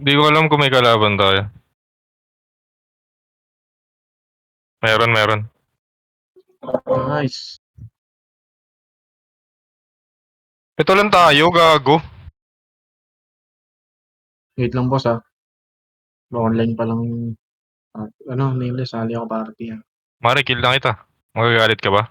Hindi ko alam kung may kalaban tayo. Meron. Nice. Ito lang tayo, gago. Wait lang boss Online pa lang. Nameless. Sali ako party Mare, kill lang kita. Magagalit ka ba?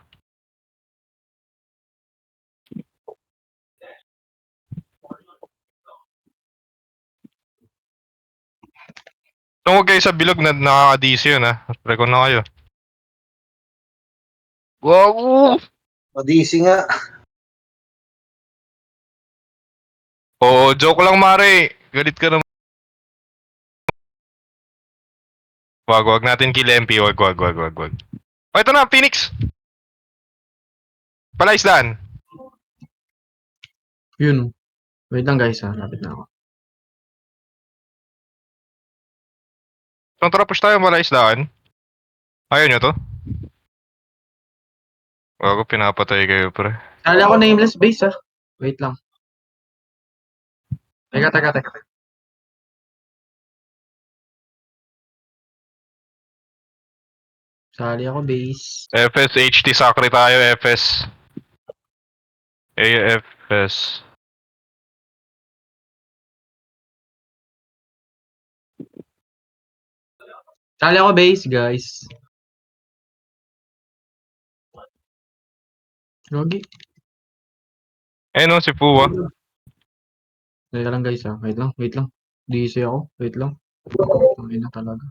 Tungkol kayo sa bilog na nakaka-DC yun ha. Recon na kayo. Gago! Madisi nga. Oo, joke lang mare. Galit ka naman. Wag natin kill MP. Wag. Oh, ito na, Phoenix! Palaisdaan. Yun. Wait lang guys Lapit na ako. Tara, push tayo, palaisdaan. Ayaw nyo to? Gago, pinapatay kayo pre. Sali ako nameless base Wait lang. Teka. Sali ako base. FS, HT, Sacre tayo, FS. AFS. Sali ako base guys. Logi. No, si Puwa. Teka lang guys Wait lang. DC ako. Wait lang. Ang ina talaga.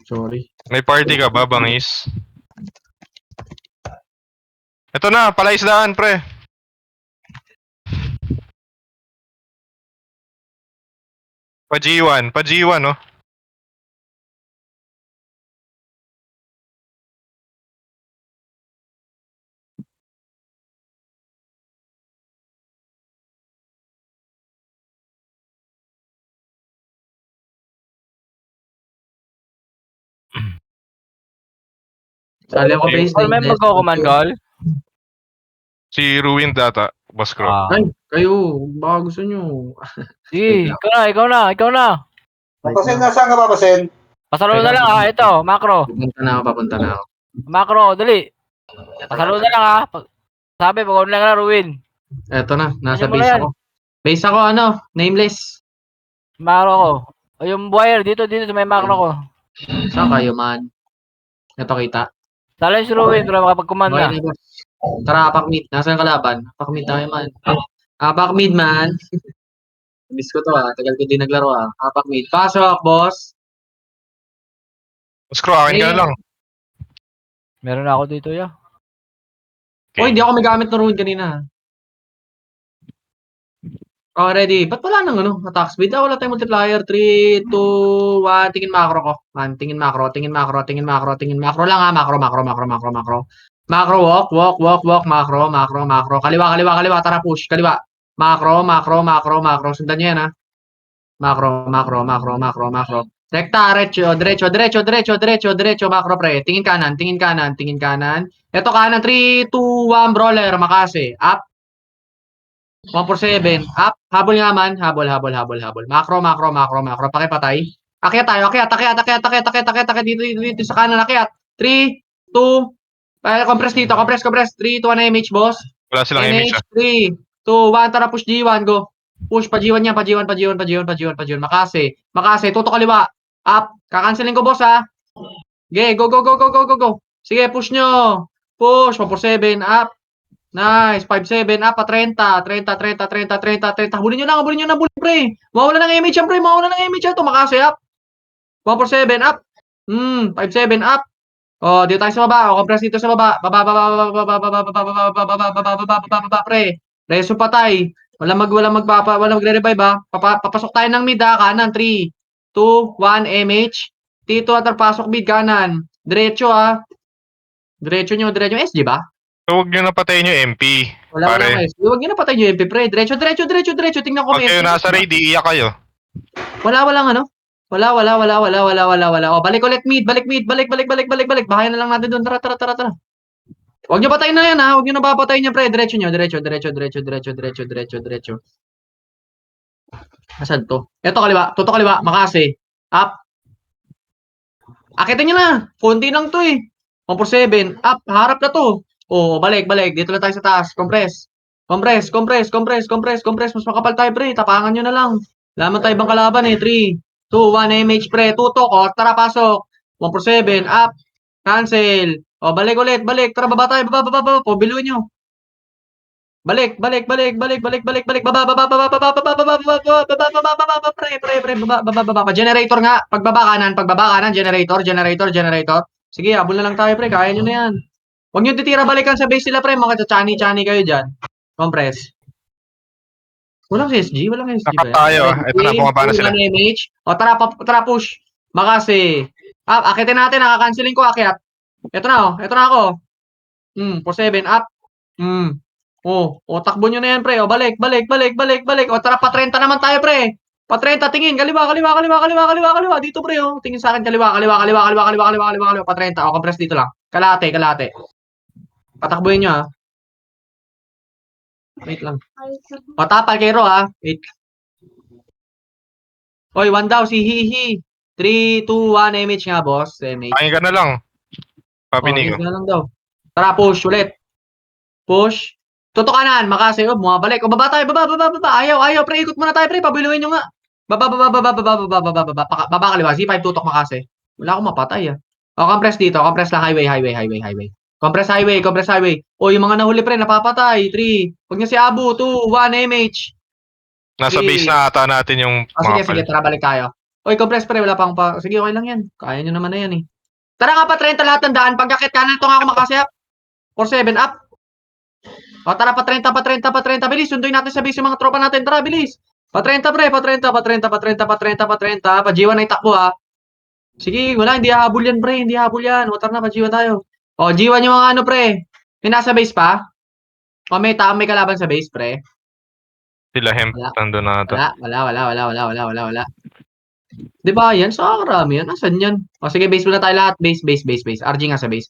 Sorry. May party ka ba, Bangis? Ito na, palaisdaan, pre. Pa G1, oh. Sali ako base. Or may magko-command call? Si Ruin data, Boss Crow. Ay, kayo. Baka gusto nyo. Sige, ikaw na. Papasen na saan ka papasen? Pasalo na lang ito, macro. Papunta na ako. Macro, dali. Pasalo na lang Sabi, pag online ka na, Ruin. Eto na, nasa Ano mo base na yan? ako. Base ako nameless. Macro ko. O yung buyer, dito, sa may macro ko. Saan kayo man? Ito kita. Sala yung si Ruin para makapag-command na. Okay, boss. Tara, apak mid. Nasaan yung kalaban? Apak mid tayo man. Apak mid man. Miss ko to Tagal ko din naglaro Apak mid. Pasok, boss. Boss Crow, akin ka na lang. Meron na ako dito, ya. Okay. Hindi ako may gamit na ruin kanina. Oh, ready. Ba't wala nang attack speed? Wala tayong multiplier. 3, 2, 1. Tingin macro ko. Tingin macro lang Macro. Macro, walk. Macro. Kaliwa. Tara, push. Kaliwa. Macro. Sundan nyo yan, Macro. Rekta, diretso. Macro, pre. Tingin kanan. Ito kanan, 3, 2, 1, brawler. Makase. Up. 147. Up. Habol nga man. Habol. Macro. Pakipatay. Akyat tayo. Akyat. Dito sa kanan. Akyat. 3, 2, compress dito. Compress. 3, 2, 1, MH, boss. Wala silang image, 3, 2, 1. Tara, push G1. Go. Push pa G1 yan. Pa G1. Makase. Tuto kaliwa. Up. Kakancelin ko, boss, Okay, go. Sige, push nyo. Push. 147. Up. Nice. 5-7. Up. 30. Habulin nyo lang. Pre. Mawala ng image yan, pre. Ito. Makase. Up. 147. Up. 5-7. Up. Oh, dito tayo sa baba. Compress dito sa baba. Baba, pre. Reso patay. Walang magre-revive Papasok tayo ng mid kanan. 3, 2, 1, MH. Tito pasok mid kanan. Diretso Diretso nyo. SG ba? So, huwag nyo napatayin yung MP. Wala SG. Huwag nyo napatay yung MP, pre. Diretso. Tingnan ko Pag kayo nasa raid, iiyak kayo. Wala. Oh, balik ulit mid. Balik. Bahayan na lang natin doon. Tara. Huwag nyo patayin na yan Huwag nyo na papatayin yan, pre. Diretso. Asan to? Ito kaliwa. Toto kaliwa. Makase. Up. Akitin nyo na. Konti lang to eh. 147. Up. Harap na to. Oh, balik. Dito lang tayo sa taas. Compress. Compress. Mas makapal tayo, pre. Tapangan nyo na lang. Laman tayo ibang kalaban eh. 3, 2, 1, MH, pre. Tutok. O, tara, pasok. 147. Up. Cancel. O, balik ulit. Tara, baba tayo. Baba. O, biluin nyo. Balik. Baba, pre, baba. Generator nga. Pagbaba kanan, generator. Sige, habol na lang tayo, pre. Kaya nyo na yan. Huwag nyo titira balikan sa base sila, pre. Mga chani kayo dyan. Compress. Walang SG ba? Nakap tayo. Ito na, bumaba na sila. MH. O, tara, push. Makasi. Akitin natin, nakakanceling ko, akyat. Ito na ako. 47, up. Takbo nyo na yan, pre. O, balik. O, tara, pa-30 naman tayo, pre. Pa-30, tingin. Kaliwa. Dito, pre, oh. Tingin sa akin, kaliwa. Pa-30. O, compress dito lang. Kalate. Patakbuhin nyo, ha. Wait lang. O, tapal kay Ro, ha. Wait. Oy, 1 daw, si Hihi. 3, 2, 1, MH nga, boss. MH. Pakinggan ka na lang. Papinigo. Okay, lang daw. Tara, push ulit. Push. Tutok kanan, makasi. O, bumabalik. O, baba tayo, baba. Ayaw, pre. Ikot muna tayo, pre. Pabiluin nyo nga. Baba, kaliwa. Z5, tutok, makasi. Wala akong mapatay, ah. O, compress dito. Compress lang. Highway. Compress highway. O, yung mga nahuli, pre, napapatay. 3. Huwag nyo si Abu. 2, 1, MH. Nasa base na ata natin yung mga Sige, tara, balik tayo. Oy, compress, pre. Wala pang pa. Sige, okay lang yan. Kaya nyo naman na yan, eh. Tara nga pa, 30 lahat ng daan. Pagkakit kanan, ito nga ako makasiyap. 47, up. O, tara, pa 30. Bilis, sunduin natin sa base yung mga tropa natin. Tara, bilis. Pa 30, pre. Pa 30. Pa G1 na itakbo, ha. Sige, wala. Hindi hahabol yan, pre. O, tara na, pa G1 tayo. O, G1 yung mga ano, pre. May nasa base pa? O, may kalaban sa base, pre. Sila hemp. Wala. Tando na ito. Wala. Di ba yan? Sa karami yan. Nasaan yan? O, sige, base muna tayo lahat. Base. RG nga sa base.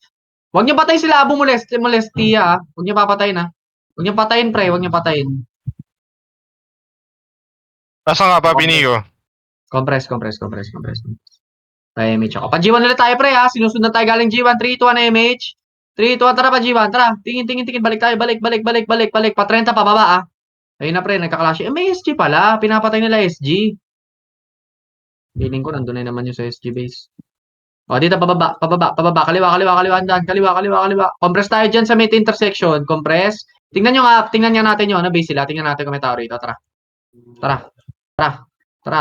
Huwag niyo patayin sila. Abo molestia, ha. Huwag niyo papatayin, ha. Huwag niyo patayin, pre. Huwag niyo patayin. Asa nga, Papinigo? Compress. Tayo MH ako. Pa G1 ulit tayo, pre, ha. Sinusundan tayo galing G1. 3, 2, 1, MH. 3, 2, 1, tara pa G1. Tara. Tingin. Balik tayo. Balik. Pa 30 pa baba, ha. Ayun na, pre. Nagka-clash. May SG pala. Pinapatay nila SG. Feeling ko nandun na naman yung sa SG base. O, dito, pababa. Kaliwa. Compress tayo dyan sa mid intersection. Compress. Tingnan nga natin yun. Ano base sila? Tingnan natin kung may tao rito. Tara,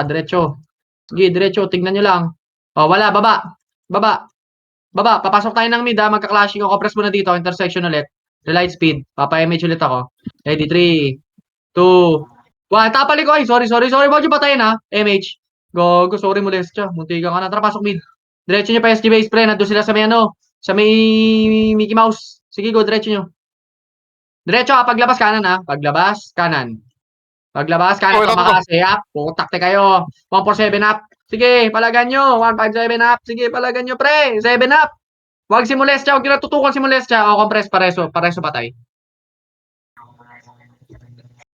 diretso. Sige, diretso. Tingnan nyo lang. O, wala. Baba. Papasok tayo ng mid, ha. Magka-clashing. O, compress muna dito. Intersection ulit. Relight speed. Papa-image ulit ako. Ready, 3, 2, 1. Tapali ko. Ay, sorry. Huwag nyo patayin, ha. MH. Go. Sorry, molestia. Muntikan ka na. Tara, pasok mid. Diretso nyo pa SG base, pre. Nandun sila sa may sa may Mickey Mouse. Sige, go. Diretso nyo. Diretso, ha. Paglabas kanan, ha. Paglabas kanan. Makasi, up. Putakte kayo. 147, up. Sige, palagan nyo. 157, up. Sige, palagan nyo, pre. 7, up. Huwag si molestia. Huwag nyo natutukan si molestia. O, compress. Pareso patay.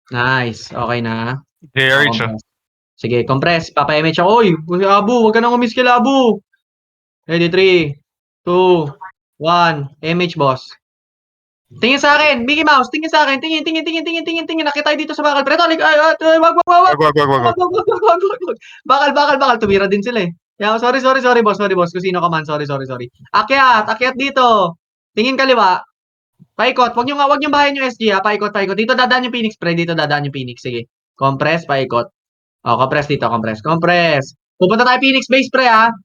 Nice. Okay na. JRH. Sige, compress. Papa-MH ako. Oy, Abu, huwag ka nang umiss kila Abu. Ready, 3, 2, 1. MH, boss. Tingin sa akin. Mickey Mouse, tingin sa akin. Tingin. Nakita tayo dito sa bakal. Preto, wag. Wag. Bakal. Tumira din sila, eh. Yeah, sorry, boss. Kung sino ka man. Sorry. Akyat dito. Tingin kaliwa. Paikot. Wag nyo bahayin yung SG, ha. Paikot. Dito dadaan yung Phoenix, pre. Sige. Compress, paikot. O, compress dito. Compress. Pupunta tayo Phoenix base, pre, ha.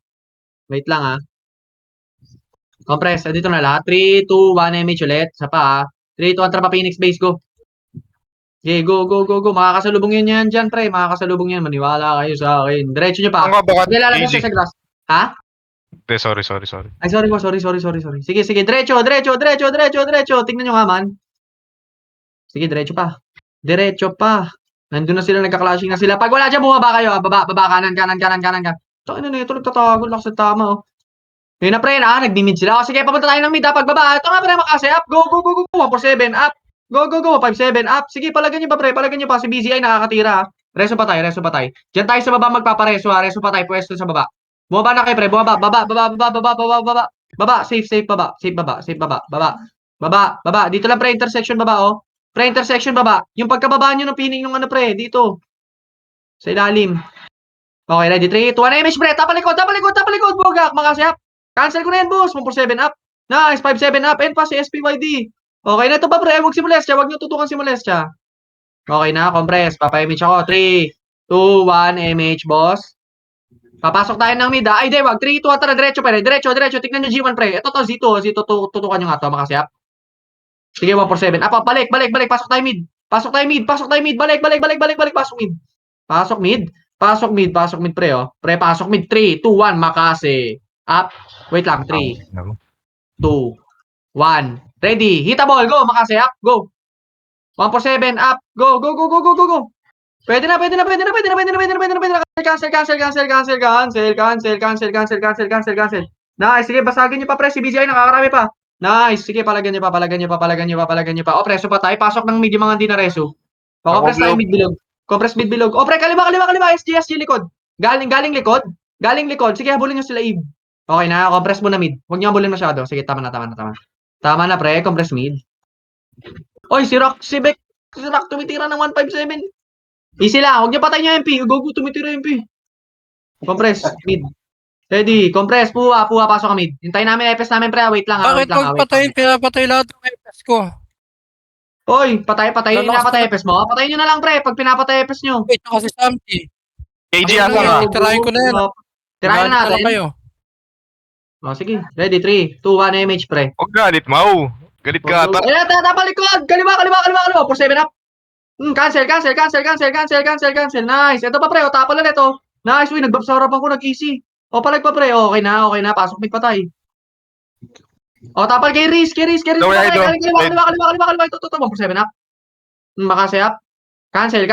Wait lang, ha. Compress. Dito na lahat. 3, 2, 1, MH ulit. Isa pa, ha. 3, 2, 1, tara pa Phoenix base, go. Okay, go. Makakasalubong yan dyan, pre. Maniwala kayo sa akin. Diretso nyo pa. Ang baka Okay, lalabas easy. sa grass. Ha? Sorry. Ay, sorry po. Sige. Diretso. Tingnan nyo nga, man. Sige, diretso pa. Nandun na sila, nagka-clashing na sila. Pag wala dyan, bumaba kayo. Baba, kanan. Ito na ito, nagtatago. Lakas ng tama, oh. Yun na, pre, nagbi-mid sila. O, sige, papunta tayo ng mid, ha. Pagbaba. Ito nga, pre, makasi. Up. Go. 147, up. Go. 57, up. Sige, palagan nyo pa, pre. Si BZI nakakatira, ha. Reso patay, reso patay. Diyan tayo sa baba magpapareso ha. Reso patay, pwesto sa baba. Bumaba na kayo, pre. Bumaba, baba, baba, baba, baba, baba, baba. Baba, safe, safe, baba. Safe, baba, safe, baba, baba. Baba, baba. Dito lang, pre, intersection, baba, oh. Pre, intersection, baba. Yung pagkababa nyo ng pining ng ano, pre, dito. Sa ilalim. Okay, ready? 3, 2, 1, image, pre. Tapalikod, tapalikod, tapalikod. Bugak, makasiyap. Cancel ko na yan, boss. 147 up. Nice, 5-7 up. And pa si SPYD. Okay na ito pa, pre. Huwag si Molestia. Huwag nyo tutukan si Molestia. Okay na, compress. Papa-image ako. 3, 2, 1, image, boss. Papasok tayo ng mid, Ay, di, wag. 3, 2, 1, tara. Diretso, pre. Diretso, diretso. Tignan nyo G1, pre. Ito to, Z2. Tutukan nyo nga to, makasiyap. Sige, 147. Apa, balik, balik, balik. Pasok tayo mid. Pasok tayo mid. Pasok tayo mid. Balik, balik, balik, balik, balik. Pasok mid. Pasok mid. Pasok mid. Pasok mid, pre, oh. Pre, pasok mid. 3, 2, 1. Makase. Up. Wait lang. 3, 2, 1. Ready. Hit a ball. Go. Makase. Up. Go. 147. Up. Go, go, go, go, go, go, go. Pwede na, pwede na, pwede na, pwede na, pwede na, pwede na, pwede na, pwede na. Cancel, cancel, cancel, cancel, cancel, cancel, cancel, cancel, cancel, cancel, cancel. Nice. Sige, basagin nyo pa, pre. Si BGI nakakarami pa. Nice. Sige, palagyan nyo pa, palagyan nyo pa, palagyan nyo pa, palagyan nyo pa. O, preso pa tayo. Pasok ng mid yung mga hindi na reso. O, compress tayo mid bilog. Compress mid bilog. O, pre, kaliwa, kaliwa, kaliwa. SG likod. Galing likod. Galing likod. Sige, habulin nyo sila, Eve. Okay na, compress mo na mid. Huwag nyo habulin masyado. Sige, tama na, tama na, tama. Tama na, pre. Compress mid. Oy, si Rock, si Beck. Si Rock tumitira ng 157. Easy lang. Huwag nyo patay nyo MP. Go, tumitira MP. Compress. Mid. Ready. Compress. Puha. Pasok ka mid. Hintayin namin FS namin, pre. Wait lang, Bakit wait lang, huwag wait patayin? lang. Pinapatay lahat ng FS ko. Oy, patay. Lalakas Pinapatay ko FS mo. Patayin nyo na lang, pre. Pag pinapatay FS nyo. Wait, kasi Samti. KG Ano asa na ka? yan? Tirahin ko na yan. Tirahin Galit na lang natin. kayo. O, sige. Ready. 3, 2, 1. Image, pre. Huwag galit, Mau. Galit ka ata. Ayan, tapalikod. Kaliwa. 4-7 up. Cancel. Nice. Ito pa, pre. O, tapal ulit, o. Nice. Uy, nagbab sa harapan ko. Nag-easy. O, palag pa, pre. Okay na. Pasok mid patay. O, tapal kay Riz. Patay. Kaliwa. Ito. 4-7 up. Makase up. Cancel.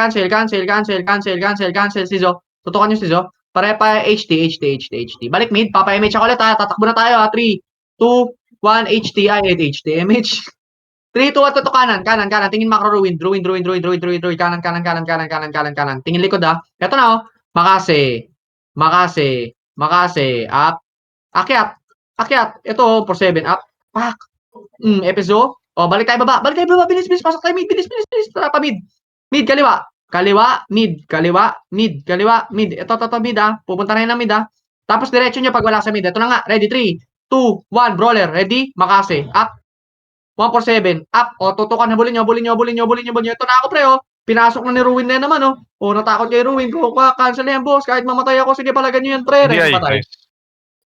Sizo. Tutukan nyo, Sizo. Pare pa HT. Balik mid. Papa-MH ako ulit, ha. Tatakbo na tayo, ha. 3, 2, 1, HT. Ay, HT. MH. 3, 2, 1, tuto kanan. Tingin macro ruin. Kanan. Tingin likod, ha. Ito na, oh. Makase. Up. Akyat. Ito, 4-7 up. Pak. Episo. O, balik tayo baba. Bilis. Pasok tayo mid. Bilis. Tara pa mid. Mid, kaliwa. Mid. Ito, mid, ha. Pupunta na yun ng mid, ha. Tapos, diretso nyo pag wala sa mid. Ito na nga. Ready, 3, 2, 1. Brawler. Ready? Makase. Up. 147. Up. O, tutukan. Habulin nyo. Ito na ako, pre, oh. Pinasok na ni Ruin na yan naman, oh. O, natakot kay Ruin. Cancel na yan, boss. Kahit mamatay ako, sige, palagan nyo yan, pre. Reso patay.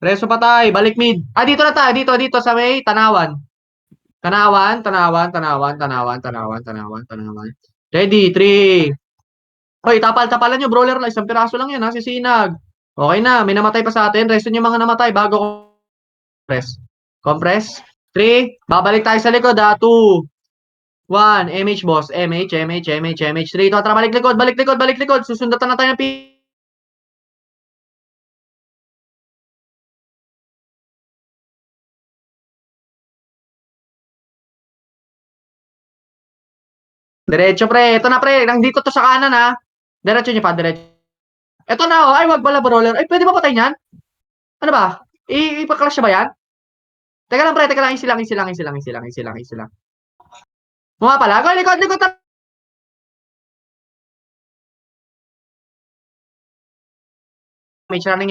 Reso patay. Balik mid. Dito na tayo. Dito sa may Tanawan. Tanawan. Ready, 3. Hoy, tapalan nyo, brawler lang. Isang piraso lang yan, ha, sisinag. Okay na, may namatay pa sa atin. Resto nyo mga namatay bago compress. 3. Babalik tayo sa likod, ha. 2, 1. MH, boss. MH. 3. Ito, tara, balik likod. Susundatan na tayo ng Diretso, pre. Ito na, pre. Nandito to sa kanan, ha. Diretso nyo pa, diretso. Ito na, oh. Ay, wag pala, brawler. Ay, pwede ba patay niyan? Ano ba? Ipa-clash ba yan? Teka lang, pre. Easy lang. Mga pala. Go, likod. Image running.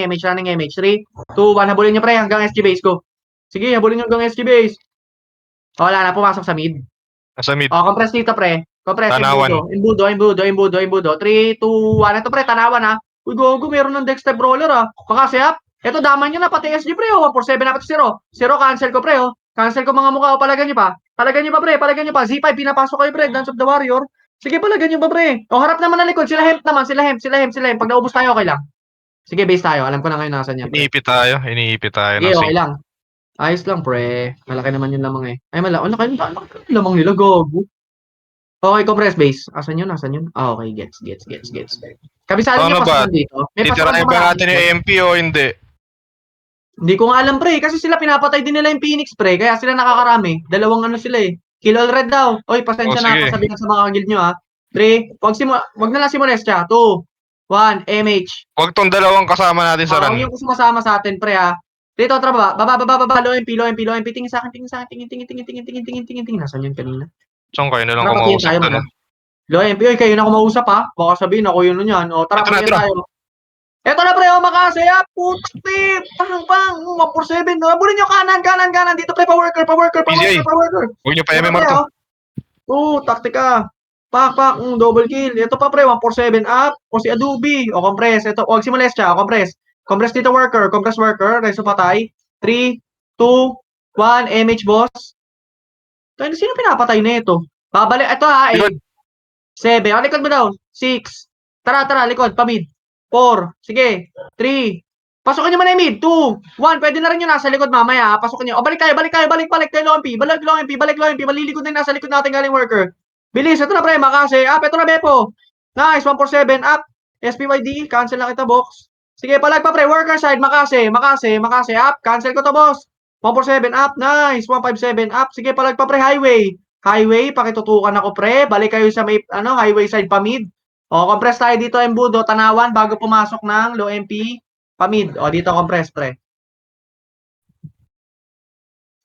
3, 2, 1. Habulin nyo, pre. Hanggang SG base, go. Sige, habulin nyo hanggang SG base. Wala na, pumasok sa mid. Nasa mid. O, compress dito, pre. Compress, Tanawan. imbudo. 3, 2, 1. Ito, pre, Tanawan, ha. Uy, gogo, meron ng Dexter Brawler, ha. Makasiyap. Ito, daman nyo na, pati SG, pre, oh. 4-7 na pati 0. 0, cancel ko, pre, oh. Cancel ko mga mukha, oh. Palagan nyo pa, pre. Z5, pinapasok kayo, pre. Dance of the Warrior. Sige, palagan nyo pa, pre. O, harap naman na likod. Sila hemp. Pag naubos tayo, okay lang. Sige, base tayo. Alam ko na ngayon nasan yan, pre. Iniipit tayo. Sige, okay lang. Ayos lang, pre. Malaki naman yung lamang, eh. Ay, malaki yung lamang nila, gogo. Okay, compress base. Asan yun? Okay, gets. Kabisado niyo Ano pa ba? sa dito. May Titirahin ba natin yung MP o hindi? Hindi ko nga alam, pre. Kasi sila pinapatay din nila yung Phoenix, pre. Kaya sila nakakarami. Dalawang ano sila, eh. Kill all red daw. Oy, pasensya Oh, na. sige. Pasabihin sa mga guild nyo, ha. Wag na lang si Molestia. 2, 1, MH. Wag tong dalawang kasama natin sa Huwag run. yung sumasama sa atin, pre, ha. Dito, tara, baba, low MP. Tingin sa akin. Tingin. Nasaan yun kanina? Saan kayo na lang Tara, patingin kumausap tayo, doon? muna. Low MP, oy, kayo na kumausap, ha. Baka sabihin ako yun yan. O, tara, Ito na, patingin ito na. tayo. Eto na, pre, makasaya. Putik, pang, 147. No? Abulin nyo kanan. Dito, pre, pa-worker. PJ. Huwag nyo pa Eto, MMR pre, to. taktika. Pak, double kill. Ito pa, pre, 147 up. O si Adobe. O, compress. Ito, o, si Molestia. O, compress. Compress dito, compress worker, reso patay. 3, 2, 1, MH boss. Tayo, sino pinapatay na ito? Babalik, ito ha, 8, Likod. 7, likod mo daw, 6, tara, likod, pamid, 4, sige, 3, pasukin nyo man yung mid, 2, 1, pwede na rin yung nasa likod mamaya, pasukin nyo, o balik tayo, low MP, malilikod na yung nasa likod natin galing worker. Bilis, ito na pre, makase, up, ito na Bepo. Nice, 147, up, SPYD, cancel na kita box. Sige, palag pa pre, worker side, makase, up, cancel ko to boss. 147 up, nice, 157 up, sige palag pa pre, highway, pakitutukan ako pre, balik kayo sa may, highway side pamid. O, compress tayo dito, Embudo, tanawan, bago pumasok ng low MP, pamid. O, dito compress pre.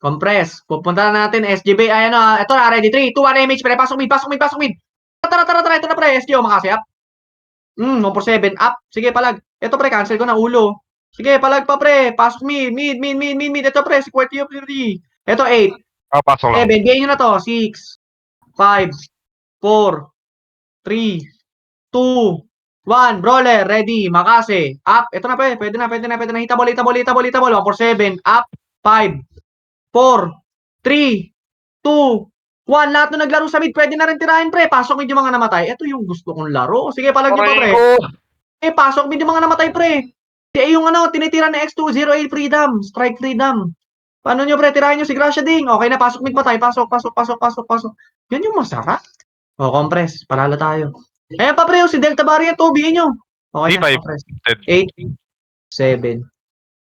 Compress, pupunta na natin, SGB, ay ito na, ready, 3, 2, 1, MH pre, pasok mid. Tara, ito na pre, SGO, makase up. 147 up. Sige, palag. Ito pre, cancel ko na ulo. Sige, palag pa pre. Pasok mid. Ito pre, si QWERTY of 3. Ito 8. Pasok lang. 7. Gain nyo na to. 6, 5, 4, 3, 2, 1. Brawler, ready. Makase. Up. Ito na pre. Pwede na. Hitabol. 147. Up. 5, 4, 3, 2, 1, lahat na naglaro sa mid, pwede na rin tirahin pre. Pasok mid yung mga namatay. Ito yung gusto kong laro. Sige, palag nyo pa pre. Pasok mid yung mga namatay pre. Yung tinitira na X2, 08 freedom, strike freedom. Paano nyo pre, tirahin nyo si Gracia Ding. Okay na, pasok mid patay. Pasok. Yan yung masarap. O, compress. Palalo tayo. Ayan pa pre, si Delta Barrier, tubihin nyo. Okay na, D5. compress. 8, 7,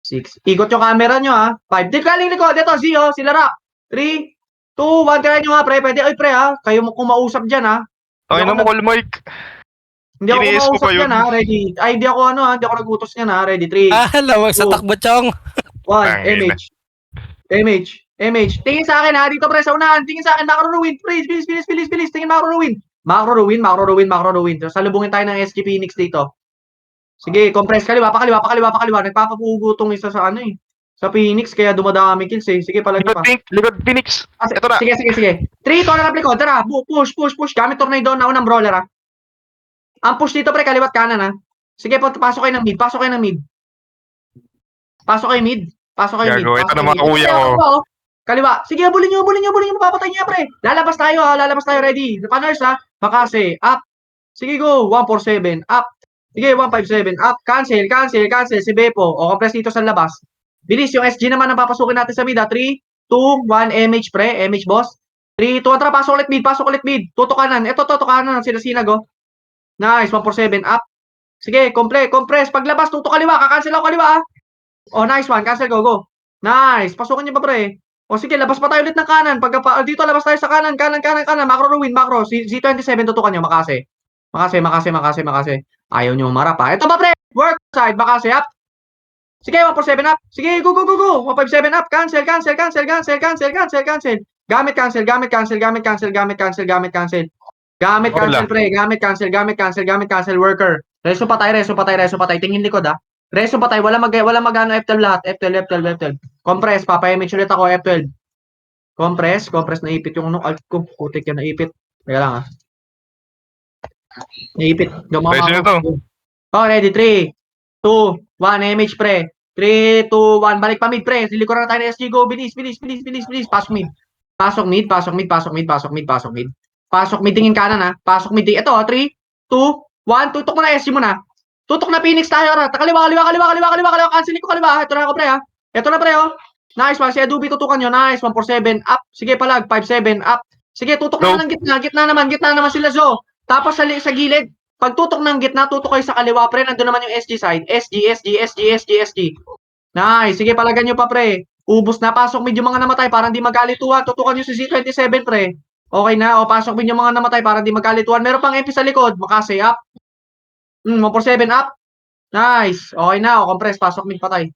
6. Ikot yung camera nyo ha. 5. Di kaling likod. Ito, Zio, si Lara. 3, 2, 1, tirahin nyo ha, pre. Pwede, pre ha. Kayo mo kumausap dyan ha. Ay na mo, call Mike. Hindi ako Iniis ko kumausap pa yun. dyan ha. Ready. Ay, hindi ako hindi ako nagutos niyan ha. Ready. 3, Lawag sa 2, takbo, chong. 1, MH. Tingin sa akin ha. Dito pre, sa unahan. Tingin sa akin. Macro ruin. Please. Tingin macro ruin. Macro ruin. So, salubungin tayo ng SG Phoenix dito. Sige, compress. Kaliwa. Nagpapapugo tong isa sa sa Phoenix, kaya dumadami kills eh. Sige, palag pa. Likod Phoenix. Ito na. Sige. 3, tornado up likod. Tara, push. Gamit tornado na unang brawler ha. Ang push dito pre, kaliwat kanan ha. Sige, pasok kayo ng mid. Pasok kayo mid. Gago, ito na mga kuya ko. Kaliwa. Sige, bulin nyo. Papatay niya pre. Lalabas tayo, ready. Paners ha. Makase, up. Sige, go. 147, up. Sige, 157, up. Cancel. Si Bepo. O, compress dito sa labas. Bilis, yung SG naman ang papasukin natin sa mid ha. 3, 2, 1, MH pre. MH boss. 3, 2, tara, pasok ulit mid. Tutukanan. Ito, tutukanan. Sinasinag oh. Nice, 147 up. Sige, compress. Paglabas, tutok kaliwa. Kakancel ako kaliwa. Oh, nice one. Cancel, go. Nice. Pasukan niyo pa pre. O sige, labas pa tayo ulit ng kanan. Dito, labas tayo sa kanan. Macro ruin. Z27, tutukan niyo. Makase. Ayaw niyo umarap ha. Ito pa pre. Work side. Makase up. Sige, 147 up. Sige, go. 157 up. Cancel. Gamit cancel worker. Reso patay. Tingin likod ha. Reso patay, wala magano F12 lahat. F12. Compress, papa-image ulit ako F12. Compress, naipit yung alt ko. Putik yan, naipit. Teka lang ha. Naipit. Reso nyo to. Oh, ready, 3, 2, 1, MH pre. 3, 2, 1, balik pa mid pre. Silikuran na tayo ng SG, go. Bilis. Pasok mid. Pasok mid. Tingin kanan ha. Pasok mid. Ito, 3, 2, 1. Tutok mo na SG mo na. Tutok na Phoenix tayo. Kaliwa. Cancelin ko kaliwa. Ito na ako pre ha. Ito na pre oh. Nice one. Si Adobe tutukan nyo. Nice. 147 up. Sige palag. 57 up. Sige, tutok na ng gitna. Gitna naman sila Zo. Tapos sa gilid. Pag tutok ng gitna, tutok kayo sa kaliwa pre. Nandun naman yung SG side. SG. Nice. Sige, palagan nyo pa pre. Ubus na. Pasok medyo mga namatay. Parang di magalituhan. Tutukan nyo si Z27 pre. Okay na. O, pasok din yung mga namatay para di magkalituan. Meron pang MP sa likod. Makase, up. 147, up. Nice. Okay na. O, compress. Pasok mid patay.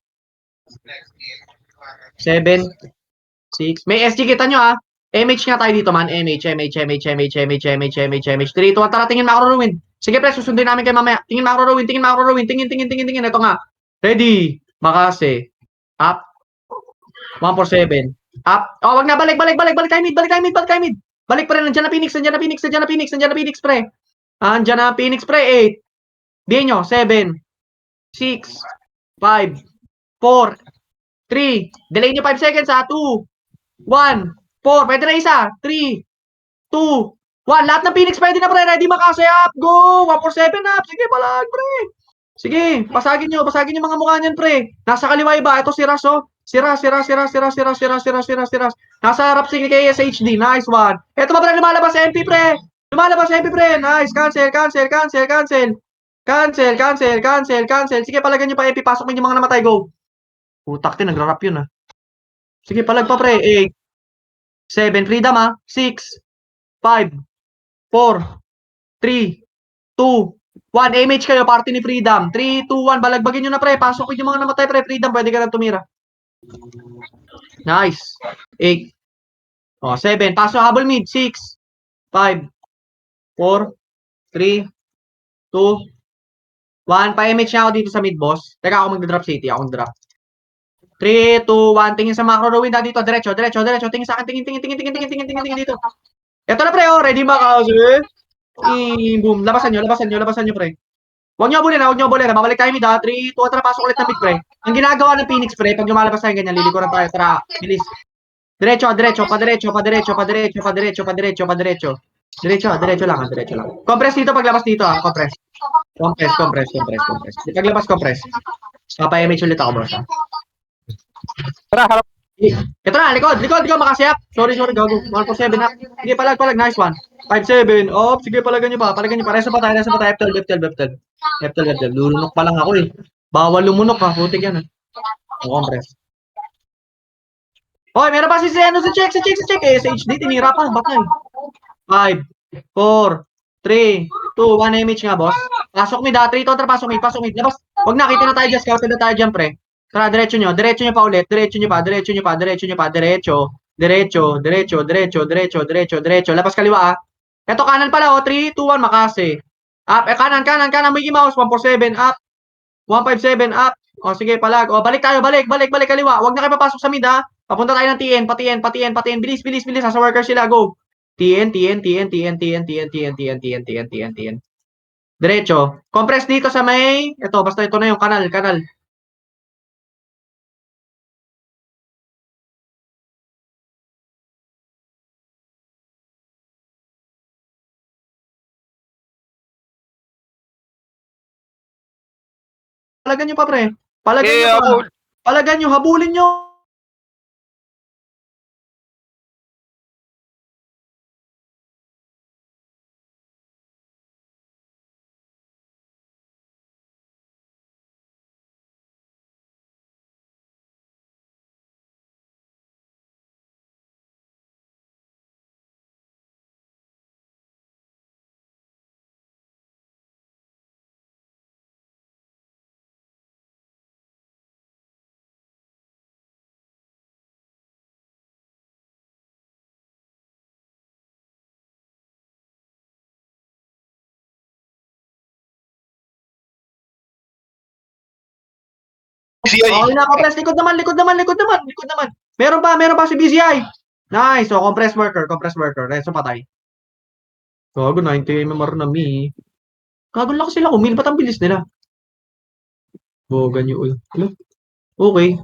7, 6. May SG kita nyo, ha. MH nga tayo dito, man. MH. 3, 2, 1. Tara, tingin macro ruin. Sige, pre. Susundin namin kayo mamaya. Tingin macro ruin. Tingin. Ito nga. Ready. Makase. Up. 147. Up. Oh, wag na. Balik tayo mid. Balik pre. Nandiyan na Phoenix, pre. Nandiyan na Phoenix, pre. 8. Di nyo. 7. 6. 5. 4. 3. Delay nyo 5 seconds, ha. 2. 1. 4. Pwede na isa. 3. 2. 1. Lahat ng Phoenix pwede na, pre. Ready, Makase. Up. Go. 147 up. Sige, balag, pre. Sige. Basagin nyo mga mukha niyan, pre. Nasa kaliwa iba. Ito si Ras, oh. Sira. Nasa harap si KSHD. Nice one. Ito ba, pre? Lumalabas MP, pre. Nice. Cancel. Sige, palagan nyo pa MP. Pasok mo yung mga namatay. Go. Putak din. Nagra-rap yun, ah. Sige, palag pa, pre. 8. 7. Freedom, ah. 6. 5. 4. 3. 2. 1. MH kayo. Party ni Freedom. 3, 2, 1. Balagbagin nyo na, pre. Pasok yung mga namatay, pre. Freedom. Pwede ka na tumira. Nice. 8. Oh, 7. Paso habol mid. 6. 5. 4. 3. 2. 1. Pa-MH na ako dito sa mid, boss. Teka, ako mag-drop city. 3, 2, 1. Tingin sa macro ruin na dito. Diretso. Tingin sa akin. Tingin dito. Ito na, pre. Oh. Ready, Makase. Boom. Labasan nyo, pre. Huwag nyo abulin. Babalik tayo mid, ha. 3, 2, tara. Pasok ulit ng mid, pre. Ang ginagawa ng Phoenix, pre, pag lumalabas tayo ganyan, lilikuran tayo. Tara, bilis. Diretso lang. Diretso lang. Compress dito paglabas dito, ha. Compress. Paglabas, compress. Papa-MH ulit ako, boss, ha. Tara, harap. Ito na, likod, Makase up. Sorry, gago. 147 up. Sige, palag, nice one. 5-7, up. Sige, palagan nyo pa. Reso pa tayo, F12. Lulunok pa lang ako, eh. Bawal lumunok, ha. Putik yan, ha. Compress. Hoy, meron pa si Zeno sa check. SHD, tinira pa. Ba't na, 5, 4, 3, 2, 1 MH nga, boss. Pasok mid, ha. 3 total, pasok mid. Labas. Huwag na, kita na tayo dyan. Scouted na tayo dyan, pre. Tara, diretso nyo pa ulit. Diretso. Labas kaliwa, ah. Ito, kanan pala, oh. 3, 2, 1, Makase. Up, kanan, Mickey Mouse. 147, up. 157, up. O, sige, palag. O, balik tayo, balik, kaliwa. Huwag na kayo papasok sa mid, ha. Papunta tayo ng TN, patian. Bilis. Nasa worker sila, go. TN. Diretso. Compress dito sa may, basta ito na yung kanal. Palagan nyo pa, pre. Palagan nyo, habulin nyo. Okay na, compress. Likod naman. Meron pa si BCI. Nice. So, compress worker. Reso patay. Gago, 90 MMR na mi. Gago lang sila. Kumil, ba't ang bilis nila? Bogan yung ulo. Okay.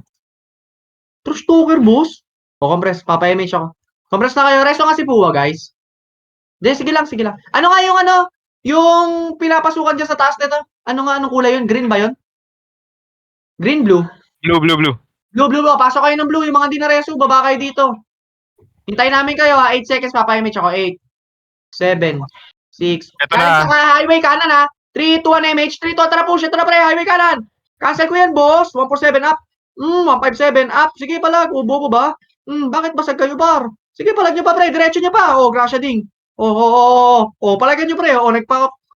True stalker, boss. O, compress. Papa-MH ako. Compress na kayo. Reso nga si Pua, guys. Sige lang. Ano nga yung pinapasukan dyan sa taas nito? Anong kulay yun? Green ba yun? Green, blue? Blue. Blue. Pasok kayo ng blue. Yung mga di na reso, baba kayo dito. Hintayin namin kayo, ha. 8 seconds, papa-image ako. 8, 7, 6. Ito na. Highway kanan, ha. 3, 2, 1 MH. 3, 2, tara push. Ito na, pre. Highway kanan. Cancel ko yan, boss. 147 up. 157 up. Sige, palag. Ubo ko ba? Bakit basag kayo, bar? Sige, palag nyo pa, pre. Diretso nyo pa. Oh, Gracia Ding. Palagan nyo, pre.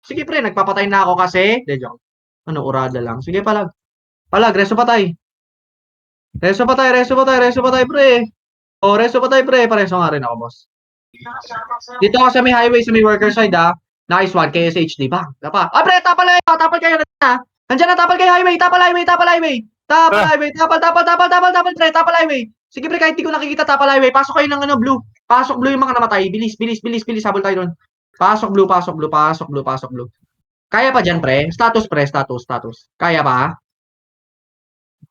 Sige, pre. Nagpapatay na ako kasi. De, joke. Ano, urada lang. Sige, palag. Palag, reso patay. Reso patay, pre. Oh, reso patay, pre. Pareso nga rin ako, boss. Dito ako sa may highway, sa may worker side, ha. Nice one, KSHD. Bang. Dapa. Ah, pre, tapal kayo na. Nandiyan na, tapal kayo highway. Tapal highway. Tapal, pre. Tapal highway. Sige, pre, kahit di ko nakikita, tapal highway. Pasok kayo ng blue. Pasok blue yung mga namatay. Bilis. Habol tayo doon. Pasok blue. Kaya pa dyan, pre? Status. Kaya pa?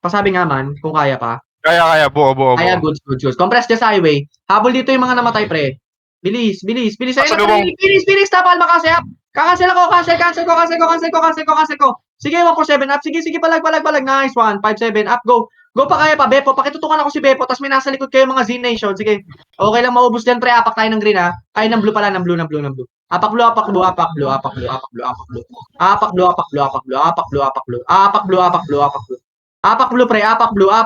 Pasabi nga man, kung kaya pa. Kaya, buo. Kaya, goods. Compress dyan sa highway. Habol dito yung mga namatay, pre. Bilis. Ayun na, Pasalubong. bilis. Tapal, makasay up. Cancel ko. Sige, 147 up. Sige, palag. Nice one. 57 up, go. Go pa, kaya pa, Bepo. Pakitutukan ako si Bepo, tapos may nasa likod kayo mga Z Nation. Sige. Okay lang, maubos dyan, pre. Apak tayo ng green, ha. Ay, ng blue pala, ng blue. Apak blue. Apak blue, pre. Apak blue.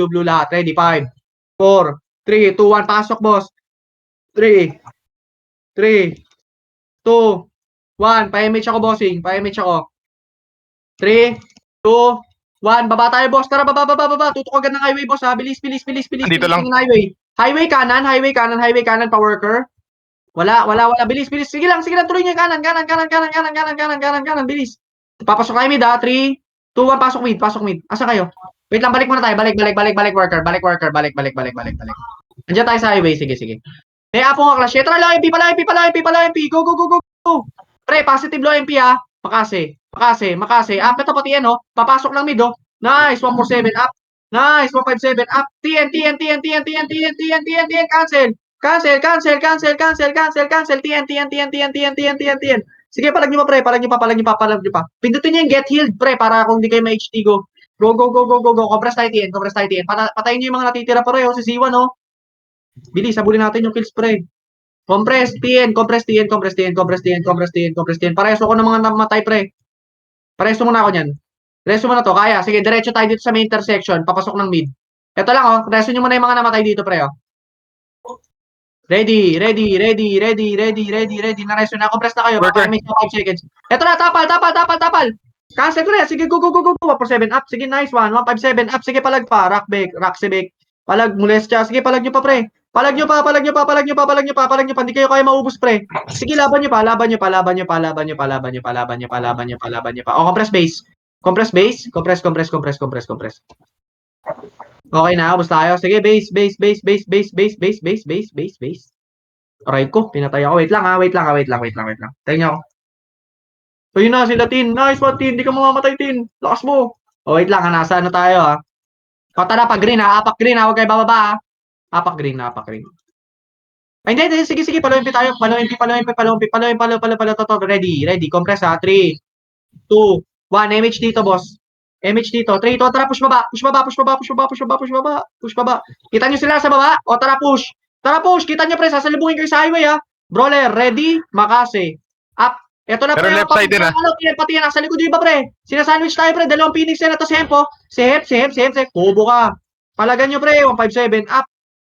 Blue lahat. Ready? 5, 4, 3, 2, 1. Pasok, boss. 3, 2, 1. Pa-image ako, bossing. 3, 2, 1. Baba tayo, boss. Tara, baba. Tutok agad ng highway, boss, ha. Bilis. Andito lang. Ng highway. Highway kanan, pa worker. Wala. Bilis. Sige lang. Tuloy niyo yung kanan. Bilis. Papasok tayo mid, ha. 3, 2, 1. Pasok mid. Asa kayo? Wait lang, balik muna tayo. Balik, worker. Balik. Andiyan tayo sa highway. Sige. Apo nga, Clash. Tara, low MP. Go. Pre, positive low MP, ha. Makase. Ito pati yan, oh. Papasok ng mid, oh. Nice, 147 up. Nice, 157 up. TN. Cancel. TN. Sige, palag nyo pa, pre. Palag nyo pa. Pindutin nyo yung get healed, pre, para kung di kayo ma-HT go. Go. Compress tayo, TN. Patayin nyo yung mga natitira, pre, oh. Si Z1, oh. Bilis, sabulin natin yung kills, pre. Compress TN. Pareso ko ng mga namatay, pre. Pareso muna ako niyan. Reso muna to, kaya. Sige, diretso tayo dito sa may intersection, papasok ng mid. Ito lang, oh. Reso nyo muna yung mga namatay dito, pre, oh. Ready. Nareso na. Compress na kayo. Worker. Baka may 5 seconds. Ito na, tapal. Cancel ko na. Sige, go. 147 up. Sige, nice one. 157 up. Sige, palag pa. Rocksibik. Palag, molestya. Sige, palag nyo pa, pre. Palag nyo pa. Hindi kayo kaya maubos, pre. Sige, laban nyo pa. Oh, compress base. Compress. Okay na, ubos tayo. Sige, base. Aray ko, pinatay ako. Wait lang. Tayo nyo ako. Ayun na, sila Tin. Nice one, Tin. Hindi ka mamamatay, Tin. Lakas mo. Oh, wait lang, ha. Nasa ano tayo, ha. Patala pa green, ha. Apak green, ha. Huwag kayo bababa, ha. Apak green. Ay, hindi. Sige. Paluin tayo. Paluin. Ready. Compress, ha. 3, 2, 1. MH dito, boss. MH dito. 3, 2, tara, push baba. Kita nyo sila sa baba? O, tara, push. Kita nyo, pre. Sasalubungin kayo sa highway, ha. Brawler, ready? Makase. Up. Ito na, Pero pre. left side din, ha. Pati yan. Nasa likod yung iba, pre. Sinasandwich tayo, pre. Dalawang Phoenix yan. Ito si Hempo. Si Hep. Kubo ka. Palagan nyo, pre. 157. Up.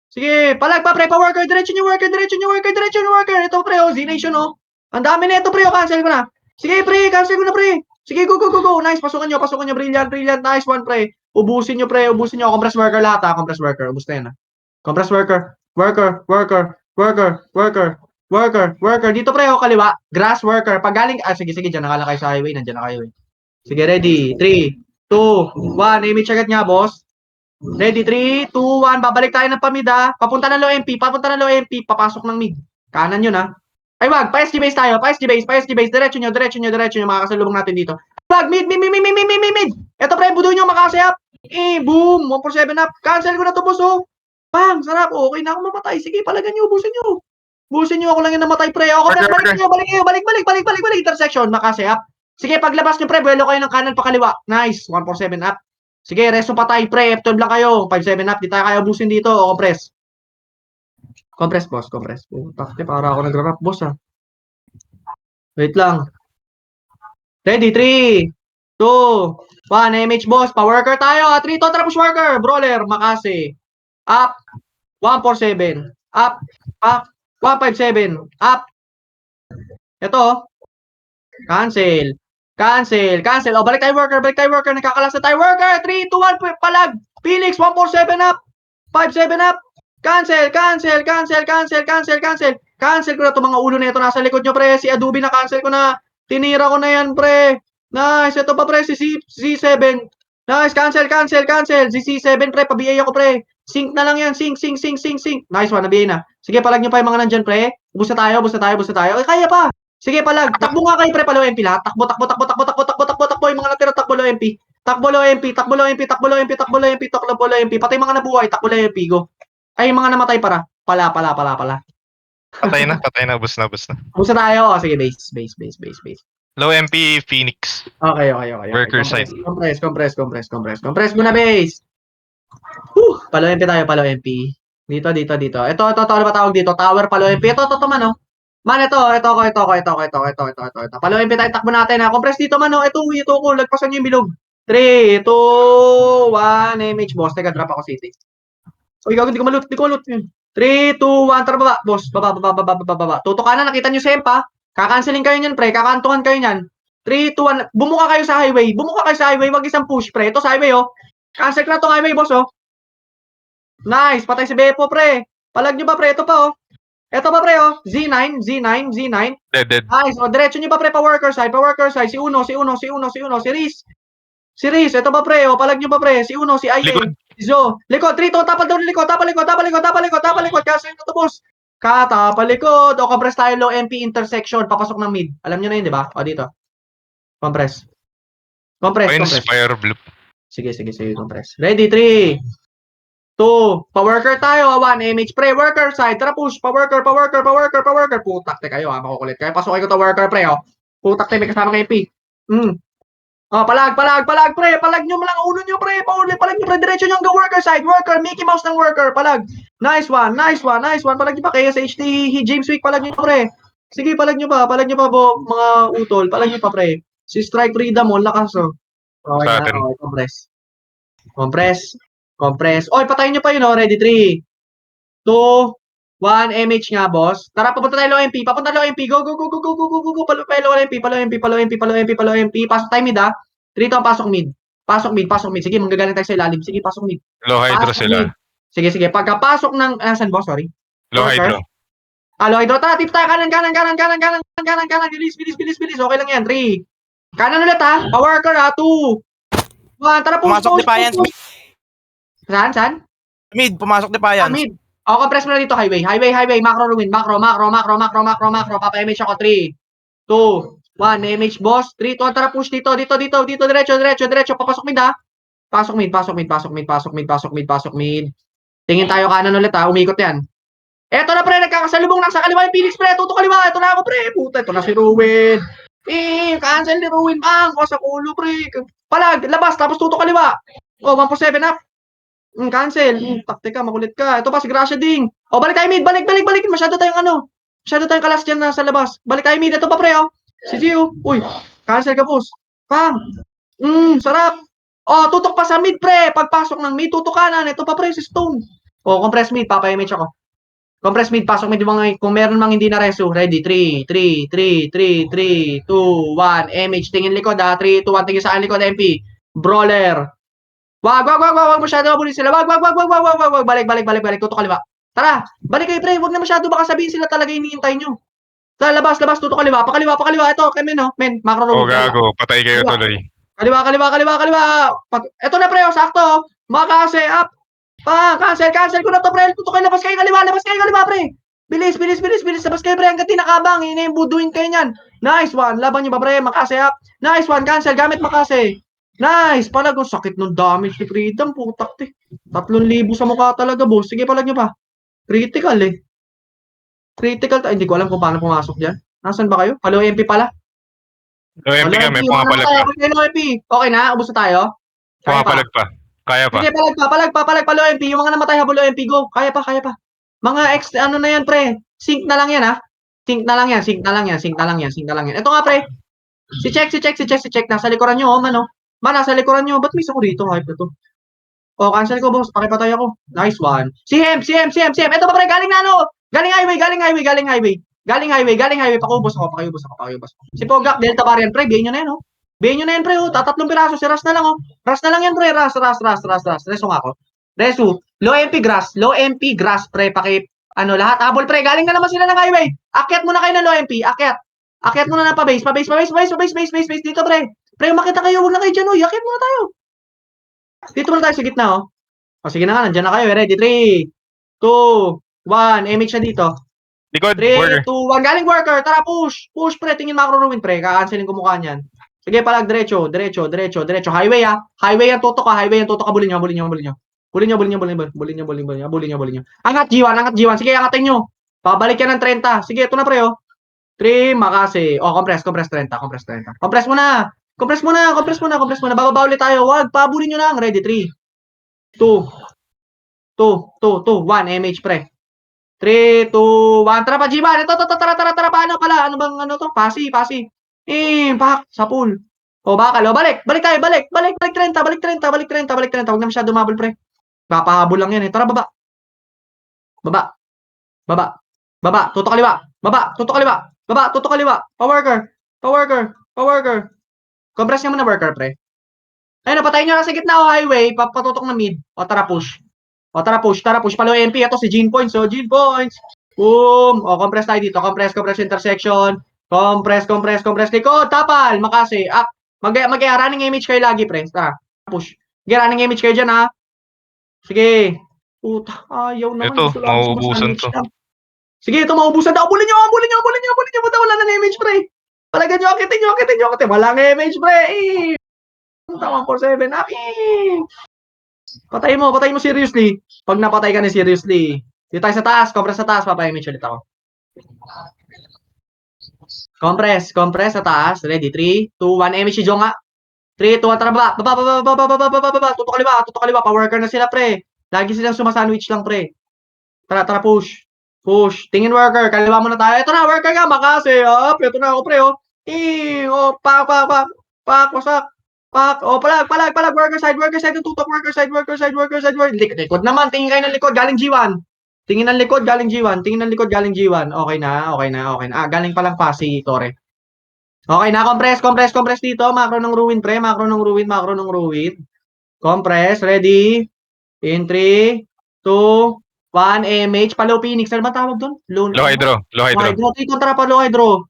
Sige. Palag pa, pre. Pa-worker. Diretso nyo, worker. Ito, pre. O, Z-Nation, o. Ang dami na ito, pre. O, cancel ko na. Sige, pre. Cancel ko na, pre. Sige, go. Nice. Pasukan nyo. Brilliant. Nice one, pre. Ubusin nyo, pre. Compress worker lahat, ha. Compress worker. Ubus na yan, ha. Compress worker. Worker. Dito, pre, o, kaliwa. Grass worker. Pag galing, sige, dyan nakala kayo sa highway. Nandiyan na kayo, eh. Sige, ready. 3, 2, 1. Image agad nga, boss. Ready, 3, 2, 1. Babalik tayo ng pamida. Papunta ng low MP. Papasok ng mid. Kanan yun, ha. Ay, wag. Pa-SG base tayo. Diretso nyo. Makakasalubong natin dito. Wag, mid. Ito, pre, buduin nyo, makasayap. Boom. 147 up. Cancel ko na to, boss, oh. Bang, sarap. Okay na ako mamatay. Sige, palagan nyo. Ubusin nyo. Ako lang yung namatay, pre. Okay, balik kayo. Intersection, makasayap. Sige, paglabas nyo, pre, buwelo kayo ng kanan pa kaliwa. Nice. 147 up. Sige, resto pa tayo, pre. F12 lang kayo. 57 up. Di tayo kaya ubusin dito. O, compress. Compress, boss. Takte, para ako nagra-rap, boss, ha. Wait lang. Ready, 3, 2, 1, MH boss. Pa-worker tayo. 3, to push worker. Brawler, Makase. Up. 147. Up. Up. 157. Up. Ito. Cancel. Cancel. Cancel. O, balik tayo worker. Balik tayo worker. Nakakalas na tayo worker. 3, 2, 1. Palag. Phoenix. 147 up. 57 up. Cancel. Cancel. Cancel. Cancel. Cancel. Cancel. Cancel ko na itong mga ulo na ito. Nasa likod nyo, pre. Si Adobe na cancel ko na. Tinira ko na yan, pre. Nice. Ito pa, pre. Si C7. Nice. Cancel. Cancel. Cancel. Si C7, pre. Pabiyay ako, pre. Sync na lang yan. Sync. Sync. Sync. Sync. Sync. Nice one. Nabiyay na. Sige, palag nyo pa yung mga nandyan, pre. Ubus na tayo. Ubus na tayo. Ubus na tayo. Ay, kaya pa. Sige, palag. Takbo nga kayo, pre. Palo MP lahat. Takbo, takbo, takbo, takbo, takbo, takbo, takbo, takbo. Yung mga natira, takbo lo MP. Takbo lo MP. Takbo lo MP. Takbo lo MP. Takbo lo MP. Takbo lo MP. Patay mga nabuhay. Takbo lo MP. Go. Ay, yung mga namatay para. Pala. Patay na, bus na. Ubus na tayo. O, sige, base. Low MP, Phoenix. Okay. Worker side. Compress muna, base. Palo MP tayo, palo MP. Dito. Ito, ano ba tawag dito? Tower, palo MP. Ito, man, oh. Man, ito. Palo MP tayo, takbo natin, ha. Compress dito, man, oh. Ito ko. Lagpasan nyo yung bilog. 3, 2, 1, MH, boss. Teka, drop ako city. Uy, gago, di ko malut. 3, 2, 1, tara baba, boss. Baba. Tutukanan, nakita nyo sempa. Kakancelin kayo niyan, pre. Kakantuhan kayo niyan. 3, 2, 1. Bumuka kayo sa highway. Wag isang push, pre. Ito sa highway, oh. Cancel ko na tong highway, boss, oh. Nice. Patay si Beppo, pre. Palag nyo ba, pre? Ito pa, oh. Ito pa, pre, oh. Z9. Dead. Nice. O, diretso nyo pa, pre, pa worker side. Si Uno. Si Riz. Ito pa, pre, oh. Palag nyo pa, pre. Si Uno, si Aye. Likod. Si Zo. Likod. 3, 2, tapal daw ng likod. Tapal likod. Cancel na to, boss. Katapalikod. O, compress tayo low MP intersection. Papasok ng mid. Alam nyo na yun, di ba? O, dito. Compress. Fire blue. Sige, compress. Ready, 3, 2, pa-worker tayo. 1, MH, pre. Worker side. Tara, push. Pa-worker. Putak, te kayo, ha. Makukulit kayo. Pasok kayo to worker, pre, oh. Putak, te. May kasama MP. Oh, palag, pre. Palag nyo lang ulo nyo, pre. Palag nyo, pre. Diretso nyo hanggang worker side. Worker. Mickey Mouse ng worker. Palag. Nice one. Palag nyo pa. Kaya sa HD James Wick, palag nyo, pre. Sige, palag nyo pa, mga utol. Palag nyo pa, pre. Si Strike Freedom, oh. Lakas, oh. Okay Sa na, atin. okay. Compress. Oy, patayin nyo pa yun, oh. Ready, 3, 2, 1, MH nga, boss. Tara, papunta tayo low MP. Go. Palo MP. Pasok tayo mid, ha. 3 to, pasok mid. Sige, manggagaling tayo sa ilalim. Sige, pasok mid. Low hydro Pasok sila. mid. Sige. Pagkapasok ng, asan, boss? Sorry. Low hydro. Low hydro. Tara, tip tayo. Kanan. Bilis. Okay lang yan. 3. Kanan ulit, ha. Pa-worker, ha. 2, 1. Tara, Pumasok Defiance. Saan? Mid, pumasok Defiance. Mid. O, compress mo na dito, highway. Macro ruin. Macro. Papa-MH ako. 3, 2, 1. MH, boss. 3, 2, tara, push dito. Diretso. Papasok mid, ha. Pasok mid. Tingin tayo kanan ulit, ha. Umikot yan. Eto na, pre. Nagkakasalubong lang sa kaliwa yung Phoenix, pre. Tuto kaliwa. Ito na ako, pre. Puta, ito na si Ruin. Cancel ni Ruin, bang. O, sa kulo, pre. Palag, labas. Tapos tuto kaliwa. O, 147 up. Cancel. Taktika, makulit ka. Ito pa, si Gracia Ding. O, balik tayo mid. Balik. Masyado tayong kalas dyan na sa labas. Balik tayo mid. Ito pa, pre, oh. Si Gio. Uy, cancel ka, boss. Pam. Sarap. O, tutok pa sa mid, pre. Pagpasok ng mid, tutok kanan. Ito pa, pre, si Stone. O, compress mid. Papa-MH ako. Compress mid. Pasok mid yung mga, kung meron mang hindi na reso. Ready. 3, 2, 1. MH. Tingin likod, ha. 3, 2, 1. Tingin saan likod, MP. Brawler. Wag, masyado mabunin sila. Wag. Balik, tutok kaliwa. Tara, balik kayo, pre. Wag na masyado, baka sabihin sila talaga hinihintay nyo. Tara, labas, tutok kaliwa. Pakaliwa. Ito, kay men, men, macro room. Gago. Patay kayo tuloy. Kaliwa. Ito na, pre, sakto. Makase, up. Cancel ko na to, pre. Tutok kayo, labas kayo kaliwa, pre. Bilis. Labas kayo, pre, hanggang tinakabang. Buduin kayo niyan. Nice one. Laban nyo ba, pre? Makase, up. Nice one. Cancel, gamit makase. Nice! Palag, sakit ng damage ni Freedom. Putak, 3,000 sa mukha talaga, boss. Sige, palag nyo pa. Critical, eh. Hindi ko alam kung paano pumasok dyan. Nasaan ba kayo? Hello, MP pala. Low MP kami, pumapalag pa. Hello, MP. Okay na? Ubus na tayo? Pumapalag pa. Kaya pa. Sige, palag pa. Hello, MP. Yung mga namatay, habol, MP, go. Kaya pa. Mga ano na yan, pre. Sync na lang yan, ha? Sync na lang yan. Ito nga, pre. Si check. Nasa likuran nyo, man, oh. Man, nasa likuran nyo. Ba't may isa ko dito? Hype na to. Oh, cancel ko, boss. Pakipatay ako. Nice one. Si Hem. Ito pa, pre. Galing na, ano? Galing highway. Pakiubos ako. Si Pogak, Delta Variant, pre. Bihin nyo na yan, oh. Bihin nyo na yan, pre, oh. Tatatlong piraso. Si Ras na lang, oh. Ras na lang yan, pre. Ras. Reso nga ako. Resu. Low MP grass, pre. Lahat. Abol, pre. Galing na naman sila ng highway. Akyat muna kayo ng low MP. Akyat muna na pa-base. Dito, pre. Pre, makita kayo. Huwag na kayo dyan, oh. Akyat muna tayo. Dito muna tayo sa gitna, oh. O, sige na nga. Nandiyan na kayo. Ready? 3, 2, 1. MH na dito. Likod, 3, worker. 2, 1. Galing worker. Tara, push. Push, pre. Tingin macro ruin, pre. Kakancelin ko mukha niyan. Sige, palag. Diretso. Highway, ah. Highway ang tutok, ah. Bulin nyo. Angat, G1. Sige, angatin nyo. Pabalik yan ng 30. Sige, ito na, pre, oh. 3, Makase. Oh, compress 30. Compress muna. Bababa ulit tayo. Wag, pabulin nyo lang. Ready, 3, 2, 1. MH, pre. 3, 2, 1. Tara pa, G1. Ito. Tara. Paano pala? Ano bang, ano to? Pasi. Pak. Sa pool. O, bakal. O, balik tayo. Balik 30. Huwag na masyado dumabol, pre. Papahabol lang yan, eh. Tara, baba. Tutok kaliwa. Pa-worker. Compress nyo muna worker, pre. Ayun, patayin nyo na sa gitna, o highway. Patutok na mid. O, tara, push. Palo MP. Ito si Gene Points. Boom. O, compress tayo dito. Compress intersection. Compress. Likod. Tapal. Makase. Up. Running image kayo lagi, pre. Tara. Push. Running image kayo dyan, ha. Sige. Puta. Ayaw naman. Ito, mauubusan to. Sige, ito maubusan daw. Bulin nyo. Puta, wala na image, pre. Palagan nyo. Akitin. Walang image, pre. Tama 4-7. Patay mo seriously. Pag napatay ka ni seriously. Dito tayo sa taas. Compress sa taas. Papa-image ulit ako. Compress sa taas. Ready? 3, 2, 1. Image si Jonga. 3, 2, 1. Tara, baba. Tutok kaliwa. Pa-worker na sila, pre. Lagi silang sumasandwich lang, pre. Tara, push. Tingin worker. Kaliwa muna tayo. Ito na, worker ka. Makase. Ito na ako, pre, oh. Pak. Wasak. Pak. Oh, palag. Worker side. Tutok. Worker side. Likod naman. Tingin kayo ng likod. Galing G1. Tingin ng likod. Galing G1. Okay na. Galing palang pasi, Tore. Okay na. Compress dito. Macro ng ruin, pre. Macro ng ruin. Compress. Ready? In 3, 2, 1. MH. Palo Phoenix. Ano ba tawag doon? Low hydro. Dito, tara pa low hydro.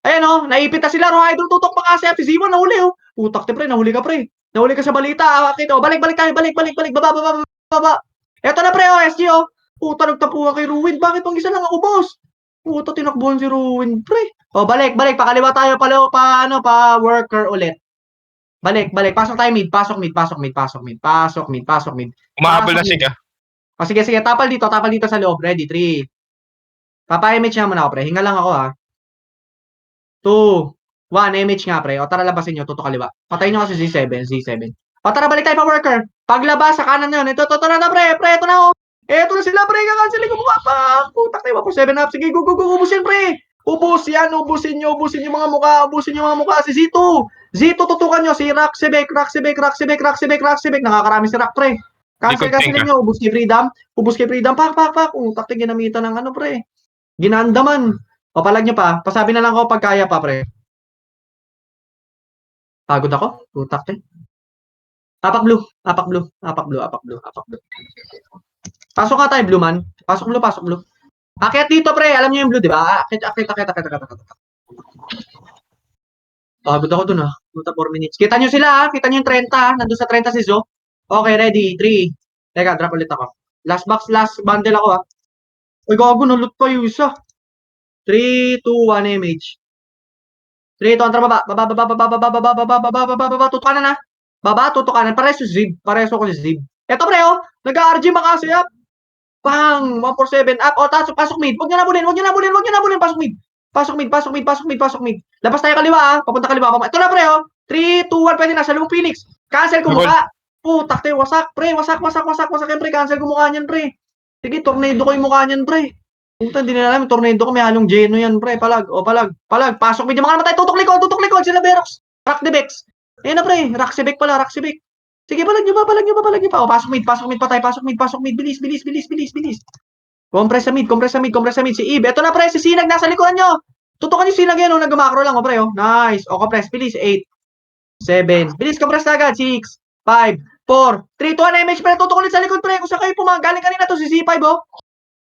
Ayan, oh. Naipit na sila. Low hydro. Tutok pa kasi. Si Zimo, nahuli, oh. Putak, pre. Nahuli ka, pre. Nahuli ka sa balita. Akit, oh. Balik tayo. Baba. Eto na, pre, oh. SG, oh. Puta, nagtapuan kay Ruin. Bakit pang isa lang ako, boss? Puta, tinakbuhan si Ruin, pre. Oh, balik. Pakaliwa tayo. Pa worker ulit. Balik. Pasok tayo mid. Pasok mid. Umahabol na siya. O, sige. Tapal dito sa loob. Ready? 3. Papa-image nga muna ako, pre. Hinga lang ako, ha. 2, 1. Image nga, pre. O, tara, labasin nyo. Tutok kaliwa. Patayin nyo kasi Z7. O, tara, balik tayo pa worker. Paglabas, sa kanan nyo. Ito na, pre. Ito na, oh. Ito na sila, pre. Kakanceling ko mukha pa. Putak tayo po 7 up. Sige, go. Ubusin, pre. Ubusin yung mga mukha. Si Zito, tutukan nyo. Si Raksebek. Nakakarami si Rak, pre. Cancelin nyo. Ubus kay Freedom. Pak. Putak tayo ginamitan ng ano, pre. Ginandaman. O, palag nyo pa. Pasabi na lang ako pag kaya pa, pre. Pagod ako. Putak tayo. Apak blue. Pasok nga tayo, blue, man. Pasok blue. Akit dito, pre. Alam niyo yung blue, di ba? Akit. Pagod ako dun, ha. 4 minutes. Kita nyo sila, ha. Kita nyo yung 30, ha. Nandun sa 30 si Zo. Okay, ready. 3. Teka, drop ulit ako. Last bundle ako, ha. Uy, gago, nalot pa yung isa. 3, 2, 1, MH. 3, 2, 1, tara, baba. Tutok kanan, ha. Tutok kanan. Pareso ko si Zib. Eto, pre, oh. Nag-RG Makase, up. Bang! 147 up. O, pasok mid. Huwag nyo nabulin. Pasok mid. Labas tayo kaliwa, ha. Papunta kaliwa. Ito na, pre, oh. 3, 2, 1. Pwede na. Salubong Phoenix. Cancel ko mukha. Putak tayo. Wasak, pre. Wasak yan, pre. Cancel ko mukha niyan, pre. Sige, tornado ko yung mukha niyan, pre. Puta, hindi nila alam. Tornado ko, may halong Geno yan, pre. Palag. O, palag. Palag. Pasok. Medyo mga namatay. Tutok likod. Tutok likod. Sila Berox. Rock the Bex. Ayan na, pre. Raxibek pala. Raxibek. Sige, palag nyo ba? Palag nyo ba? Palag nyo pa. O, pasok mid. Pasok mid patay. Pasok mid. Pasok mid. Bilis. Bilis. Bilis. Bilis. Bilis. Compress sa mid. Compress sa mid. Compress sa mid. Si Eve. Eto na, pre. Si Sinag. Nasa likuran nyo. Tutukan yung Sinag yan. O, nag-macro lang. O, pre. O. Nice. O, compress. Bilis. 8. 7. Bilis. Compress na agad. 6. 5. 4. 3. 2. 1. MH, pre. Tutok ulit sa likod, pre. Kung saan kayo galing kanina to. Si C5, o.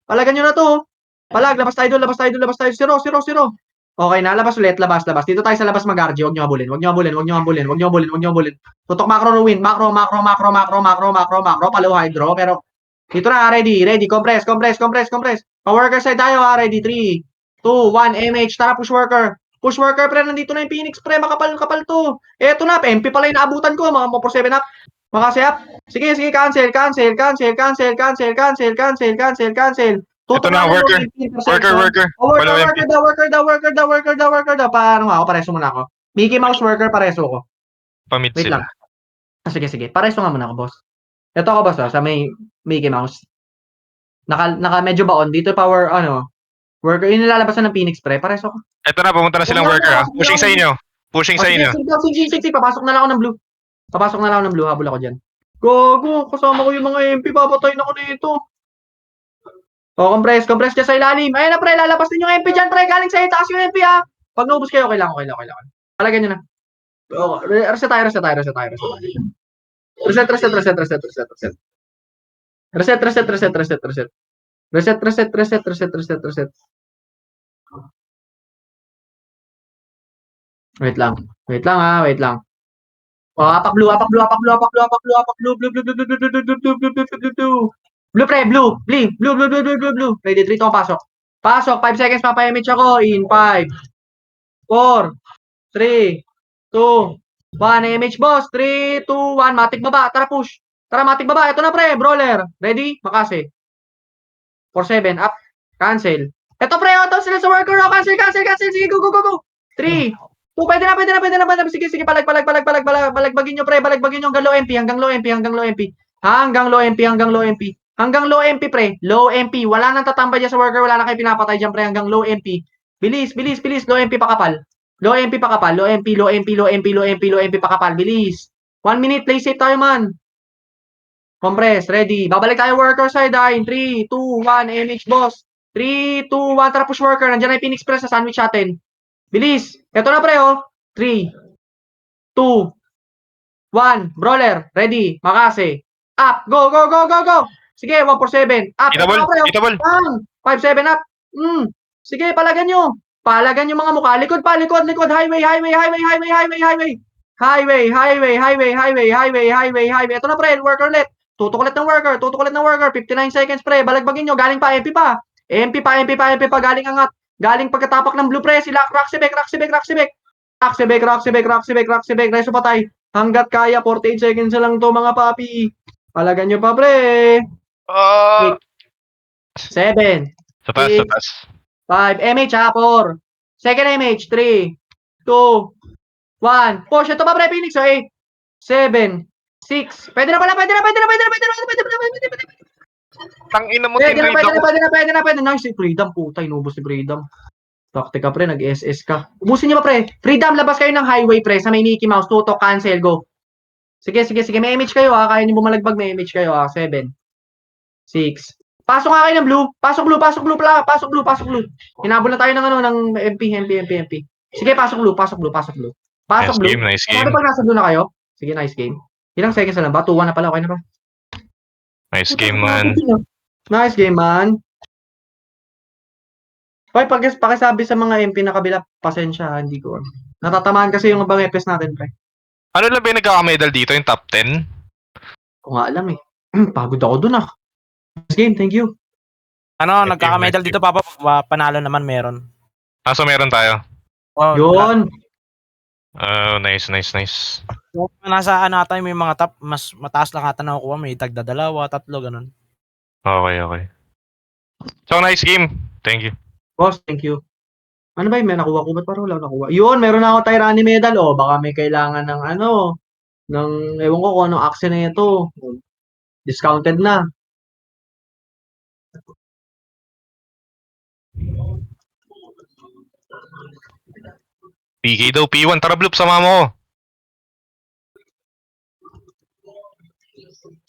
Palagan nyo na to, o. Palag, labas tayo doon, labas tayo doon, labas tayo. 0, 0, 0. Okay na, labas ulit, labas. Dito tayo sa labas mag-RG, huwag nyo habulin, huwag nyo habulin, huwag nyo habulin, huwag nyo habulin, huwag nyo habulin. Tutok macro ruin, macro, palo hydro, pero dito na, ready, compress. Pa-worker side tayo, ready, 3, 2, 1, MH, tara, push worker, pre, nandito na yung Phoenix, pre, makapal to. Eto na, MP pala yung naabutan ko, mga 4-7 up, makasayap. Sige, cancel. Ito na, worker. Worker. Worker. Paano ako? Pareso muna ako. Mickey Mouse worker, pareso ko. Pamit Wait sila. lang. Sige. Pareso nga muna ako, boss. Ito ako, boss, sa may Mickey Mouse. Naka medyo baon. Dito power, worker. Yung nilalabasan ng Phoenix, pre. Pareso ko. Ito na, pumunta na silang worker, ha. Pushing sa inyo. Sige. Papasok na lang ako ng blue. Habol ako dyan. Gogo. Kasama ko yung mga MP. Papatayin ako nito. O, compress dyan sa ilalim. Ayun na, pre, lalabas din yung MP dyan, pre. Galing sa itaas yung MP, ha. Pag naubos kayo, kailangan. Palagyan nyo na. O, reset tayo. Reset. Wait lang, ha. O, apak blue. Blue, pre, blue. Ready, 3 to pasok. 5 seconds, papayamit ako. In 5, 4, 3, 2, 1. MH, boss. 3, 2, 1. Matik baba. Tara, push. Matik baba. Ito na, pre. Brawler. Ready? Makase. 4-7. Up. Cancel. Ito, pre. Ito sila sa worker. Cancel. Sige, go. 3, 2. Pwede na. Sige. Balagbagin nyo, pre. Balagbagin nyo hanggang low MP. Hanggang low MP, pre. Low MP. Wala nang tatambay dyan sa worker. Wala na kayo pinapatay dyan, pre. Hanggang low MP. Bilis. Low MP pakapal. Low MP pakapal. Bilis. 1 minute. Play safe tayo, man. Compress. Ready. Babalik tayo worker side. 3, 2, 1. MH, boss. 3, 2, 1. Tara, push worker. Nandiyan na yung Phoenix Press sa sandwich natin. Bilis. Ito na, pre, oh. 3, 2, 1. Brawler. Ready. Makase. Up. Go. Sige, 1-4-7. Up. Itabol. 5-7 up. Sige, palagan nyo mga mukha. Likod. Highway. Ito na, pre. Worker ulit. Tutok ulit ng worker. 59 seconds, pre. Balagbagin nyo. Galing pa, MP pa. MP pa. Galing angat. Galing pagkatapak ng blue, pre. Sila, Raxibek. Reso patay. Hanggat kaya, 48 seconds lang to, mga papi. Palagan nyo pa, pre. 7. Sa taas. 5. MH, ha, 4. Second MH, 3, 2, 1. Push. Ito pa, pre, Phoenix, 8, 7, 6. Pwede na. Tangina mo, Pwede tinrade ako. na. Nice, Freedom. Puta, inubos ni Freedom. Taktika, pre, nag-SS ka. Ubusin nyo pa, pre. Freedom, labas kayo ng highway, pre, sa may Mickey Mouse. Tutok, cancel, go. Sige. May image kayo, ha. Kaya nyo bumalagbag, may image kayo, ha. 7, 6. Pasok nga kayo ng blue. Pasok blue. Hinabol na tayo ng MP. Sige, pasok blue. Nice game. Ano pag nasa blue na kayo? Sige, nice game. Ilang seconds na lang ba? 2-1 na pala. Okay na ba? Nice game, man. Nice game, man. Hoy, pakisabi sa mga MP na kabila, pasensya, hindi ko. Natatamaan kasi yung ibang EPS natin, pre. Ano lang ba yung nagkaka-medal dito, yung top 10? Ko nga alam, eh. Pagod ako dun, ah. Nice game, thank you. Nagkaka-medal dito, Papa. Panalo naman meron. So meron tayo. Oh, Yun. Nice. So, nasa ata may mga top, mas mataas lang ata nakukuha. May tagda 2, 3, ganun. Okay. So, nice game. Thank you. Boss, thank you. Ano ba yun? May nakuha ko. Ba't parang wala nakuha? Yun, meron na ako Tyranny medal. O, baka may kailangan ng ewan ko kung anong action na ito. Discounted na. PK daw, P1. Tara, Bloop, sama mo ko.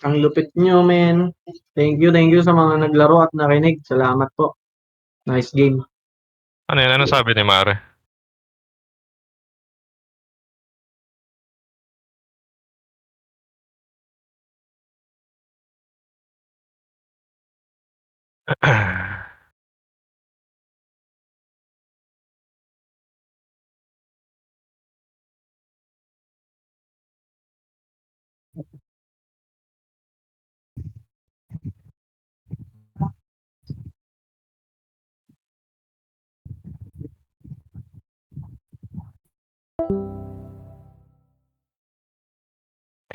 Ang lupit nyo, men. Thank you sa mga naglaro at nakinig. Salamat po. Nice game. Ano yan? Ano sabi ni Mare?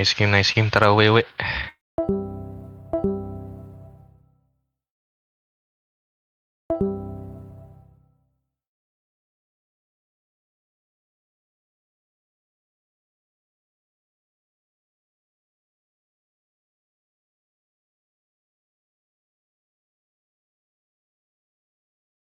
Nice game, nice game. Tara, uwi.